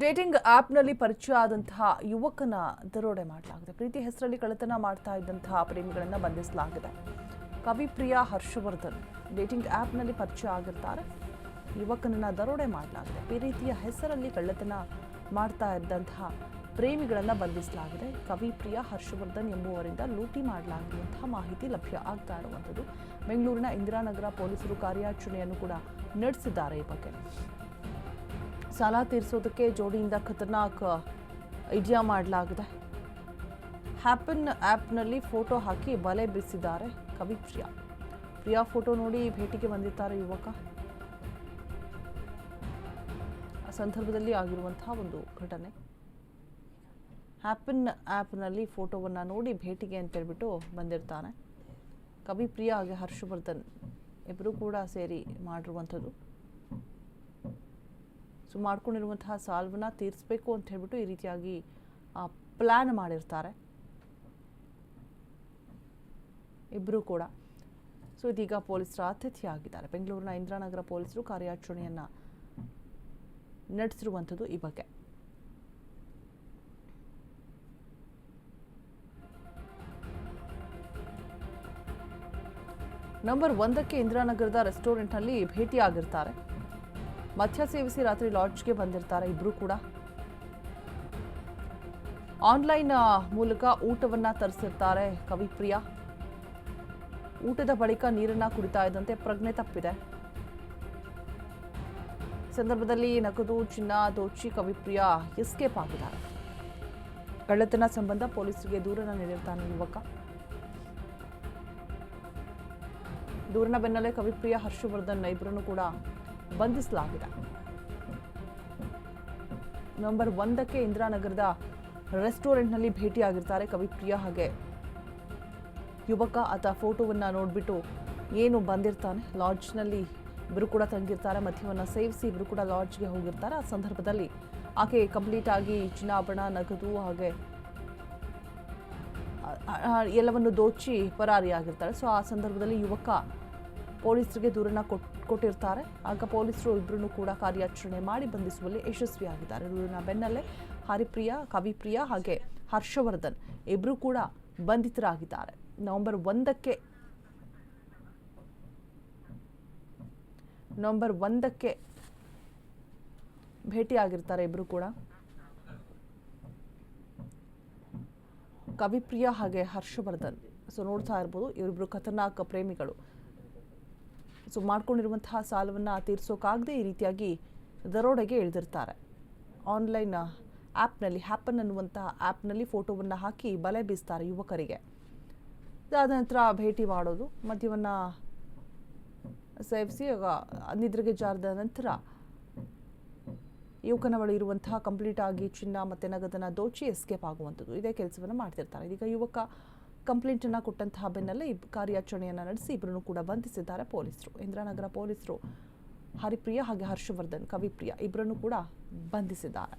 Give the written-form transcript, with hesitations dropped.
Dating ಆ್ಯಪ್ನಲ್ಲಿ ಪರಿಚಯ ಆದಂತಹ ಯುವಕನ ದರೋಡೆ ಮಾಡಲಾಗಿದೆ. ಪ್ರೀತಿ ಹೆಸರಲ್ಲಿ ಕಳ್ಳತನ ಮಾಡ್ತಾ ಇದ್ದಂತಹ ಪ್ರೇಮಿಗಳನ್ನು ಬಂಧಿಸಲಾಗಿದೆ. ಕವಿಪ್ರಿಯಾ ಹರ್ಷವರ್ಧನ್ ಡೇಟಿಂಗ್ ಆ್ಯಪ್ನಲ್ಲಿ ಪರಿಚಯ ಆಗಿರ್ತಾರೆ. ಯುವಕನನ್ನ ದರೋಡೆ ಮಾಡಲಾಗಿದೆ. ಪ್ರೀತಿಯ ಹೆಸರಲ್ಲಿ ಕಳ್ಳತನ ಮಾಡ್ತಾ ಇದ್ದಂತಹ ಪ್ರೇಮಿಗಳನ್ನು ಬಂಧಿಸಲಾಗಿದೆ. ಕವಿಪ್ರಿಯಾ ಹರ್ಷವರ್ಧನ್ ಎಂಬುವರಿಂದ ಲೂಟಿ ಮಾಡಲಾಗಿರುವಂತಹ ಮಾಹಿತಿ ಲಭ್ಯ ಆಗ್ತಾ ಇರುವಂಥದ್ದು. ಬೆಂಗಳೂರಿನ ಇಂದಿರಾನಗರ ಪೊಲೀಸರು ಕಾರ್ಯಾಚರಣೆಯನ್ನು ಕೂಡ ನಡೆಸಿದ್ದಾರೆ. ಈ ಬಗ್ಗೆ ಸಾಲ ತೀರಿಸೋದಕ್ಕೆ ಜೋಡಿಯಿಂದ ಖತರ್ನಾಕ್ ಐಡಿಯಾ ಮಾಡಲಾಗಿದೆ. ಹ್ಯಾಪನ್ ಆ್ಯಪ್ನಲ್ಲಿ ಫೋಟೋ ಹಾಕಿ ಬಲೆ ಬೀಸಿದ್ದಾರೆ ಕವಿಪ್ರಿಯಾ. ಪ್ರಿಯಾ ಫೋಟೋ ನೋಡಿ ಭೇಟಿಗೆ ಬಂದಿದ್ದಾರೆ ಯುವಕ. ಆ ಸಂದರ್ಭದಲ್ಲಿ ಆಗಿರುವಂತಹ ಒಂದು ಘಟನೆ. ಹ್ಯಾಪನ್ ಆ್ಯಪ್ನಲ್ಲಿ ಫೋಟೋವನ್ನು ನೋಡಿ ಭೇಟಿಗೆ ಅಂತೇಳ್ಬಿಟ್ಟು ಬಂದಿರ್ತಾನೆ. ಕವಿಪ್ರಿಯಾ ಹಾಗೆ ಹರ್ಷವರ್ಧನ್ ಇಬ್ಬರು ಕೂಡ ಸೇರಿ ಮಾಡಿರುವಂಥದ್ದು. ಸೊ ಮಾಡ್ಕೊಂಡಿರುವಂತಹ ಸಾಲವನ್ನು ತೀರಿಸಬೇಕು ಅಂತ ಹೇಳ್ಬಿಟ್ಟು ಈ ರೀತಿಯಾಗಿ ಪ್ಲ್ಯಾನ್ ಮಾಡಿರ್ತಾರೆ ಇಬ್ಬರು ಕೂಡ. ಸೊ ಇದೀಗ ಪೊಲೀಸರ ಅತಿಥಿಯಾಗಿದ್ದಾರೆ. ಬೆಂಗಳೂರಿನ ಇಂದಿರಾನಗರ ಪೊಲೀಸರು ಕಾರ್ಯಾಚರಣೆಯನ್ನು ನಡೆಸಿರುವಂಥದ್ದು. ಈ ಬಗ್ಗೆ ನಂಬರ್ 1ಕ್ಕೆ ಇಂದಿರಾನಗರದ ರೆಸ್ಟೋರೆಂಟ್ನಲ್ಲಿ ಭೇಟಿಯಾಗಿರ್ತಾರೆ. ಮದ್ಯ ಸೇವಿಸಿ ರಾತ್ರಿ ಲಾಡ್ಜ್ಗೆ ಬಂದಿರ್ತಾರೆ ಇಬ್ಬರು ಕೂಡ. ಆನ್ಲೈನ್ ಮೂಲಕ ಊಟವನ್ನು ತರಿಸಿರ್ತಾರೆ ಕವಿಪ್ರಿಯಾ. ಊಟದ ಬಳಿಕ ನೀರನ್ನು ಕುಡಿತಾ ಇದ್ದಂತೆ ಪ್ರಜ್ಞೆ ತಪ್ಪಿದೆ. ಸಂದರ್ಭದಲ್ಲಿ ನಗದು ಚಿನ್ನ ದೋಚಿ ಕವಿಪ್ರಿಯಾ ಎಸ್ಕೇಪ್ ಆಗಿದ್ದಾರೆ. ಕಳ್ಳತನ ಸಂಬಂಧ ಪೊಲೀಸರಿಗೆ ದೂರನ್ನು ನೀಡಿರ್ತಾನೆ ಯುವಕ. ದೂರಿನ ಬೆನ್ನಲ್ಲೇ ಕವಿಪ್ರಿಯಾ ಹರ್ಷವರ್ಧನ್ ಇಬ್ಬರನ್ನು ಕೂಡ ಬಂಧಿಸಲಾಗಿದೆ. ನಂಬರ್ 1ಕ್ಕೆ ಇಂದಿರಾನಗರದ ರೆಸ್ಟೋರೆಂಟ್ನಲ್ಲಿ ಭೇಟಿಯಾಗಿರ್ತಾರೆ ಕವಿಪ್ರಿಯಾ ಹಾಗೆ ಯುವಕ. ಆತ ಫೋಟೋವನ್ನು ನೋಡಿಬಿಟ್ಟು ಏನು ಬಂದಿರ್ತಾನೆ. ಲಾಡ್ಜ್ನಲ್ಲಿ ಇಬ್ಬರು ಕೂಡ ತಂಗಿರ್ತಾರೆ. ಮದ್ಯವನ್ನು ಸೇವಿಸಿ ಇಬ್ಬರು ಕೂಡ ಲಾಡ್ಜ್ಗೆ ಹೋಗಿರ್ತಾರೆ. ಆ ಸಂದರ್ಭದಲ್ಲಿ ಆಕೆ ಕಂಪ್ಲೀಟ್ ಆಗಿ ಚಿನ್ನಾಭರಣ ನಗದು ಹಾಗೆ ಎಲ್ಲವನ್ನು ದೋಚಿ ಪರಾರಿಯಾಗಿರ್ತಾರೆ. ಸೊ ಆ ಸಂದರ್ಭದಲ್ಲಿ ಯುವಕ ಪೊಲೀಸರಿಗೆ ದೂರನ್ನ ಕೊಟ್ಟಿರ್ತಾರೆ. ಆಗ ಪೊಲೀಸರು ಇಬ್ಬರನ್ನು ಕೂಡ ಕಾರ್ಯಾಚರಣೆ ಮಾಡಿ ಬಂಧಿಸುವಲ್ಲಿ ಯಶಸ್ವಿಯಾಗಿದ್ದಾರೆ. ದೂರಿನ ಬೆನ್ನಲ್ಲೇ ಹರಿಪ್ರಿಯಾ, ಕವಿಪ್ರಿಯಾ ಹಾಗೆ ಹರ್ಷವರ್ಧನ್ ಇಬ್ಬರು ಕೂಡ ಬಂಧಿತರಾಗಿದ್ದಾರೆ. ನವೆಂಬರ್ 1ಕ್ಕೆ ಭೇಟಿಯಾಗಿರ್ತಾರೆ ಇಬ್ಬರು ಕೂಡ. ಕವಿಪ್ರಿಯಾ ಹಾಗೆ ಹರ್ಷವರ್ಧನ್. ಸೊ ನೋಡ್ತಾ ಇರ್ಬೋದು, ಇವರಿಬ್ಬರು ಖತರ್ನಾಕ್ ಪ್ರೇಮಿಗಳು. ಸೊ ಮಾಡ್ಕೊಂಡಿರುವಂತಹ ಸಾಲವನ್ನು ತೀರಿಸೋಕ್ಕಾಗದೆ ಈ ರೀತಿಯಾಗಿ ದರೋಡೆಗೆ ಇಳಿದಿರ್ತಾರೆ. ಆನ್ಲೈನ್ ಆ್ಯಪ್ನಲ್ಲಿ ಹ್ಯಾಪನ್ ಅನ್ನುವಂತಹ ಆ್ಯಪ್ನಲ್ಲಿ ಫೋಟೋವನ್ನು ಹಾಕಿ ಬಲೆ ಬೀಸ್ತಾರೆ ಯುವಕರಿಗೆ. ಅದಾದ ನಂತರ ಭೇಟಿ ಮಾಡೋದು, ಮದ್ಯವನ್ನು ಸೇವಿಸಿ ನಿದ್ರೆಗೆ ಜಾರಿದ ನಂತರ ಯುವಕನ ಬಳಿ ಇರುವಂತಹ ಕಂಪ್ಲೀಟ್ ಆಗಿ ಚಿನ್ನ ಮತ್ತು ನಗದನ್ನು ದೋಚಿ ಎಸ್ಕೇಪ್ ಆಗುವಂಥದ್ದು. ಇದೇ ಕೆಲಸವನ್ನು ಮಾಡ್ತಿರ್ತಾರೆ. ಇದೀಗ ಯುವಕ ಕಂಪ್ಲೇಂಟನ್ನು ಕೊಟ್ಟಂತಹ ಬೆನ್ನಲ್ಲೇ ಕಾರ್ಯಾಚರಣೆಯನ್ನು ನಡೆಸಿ ಇಬ್ಬರನ್ನು ಕೂಡ ಬಂಧಿಸಿದ್ದಾರೆ ಪೊಲೀಸರು. ಇಂದಿರಾನಗರ ಪೊಲೀಸರು ಹರಿಪ್ರಿಯಾ ಹಾಗೆ ಹರ್ಷವರ್ಧನ್, ಕವಿಪ್ರಿಯಾ ಇಬ್ಬರನ್ನು ಕೂಡ ಬಂಧಿಸಿದ್ದಾರೆ.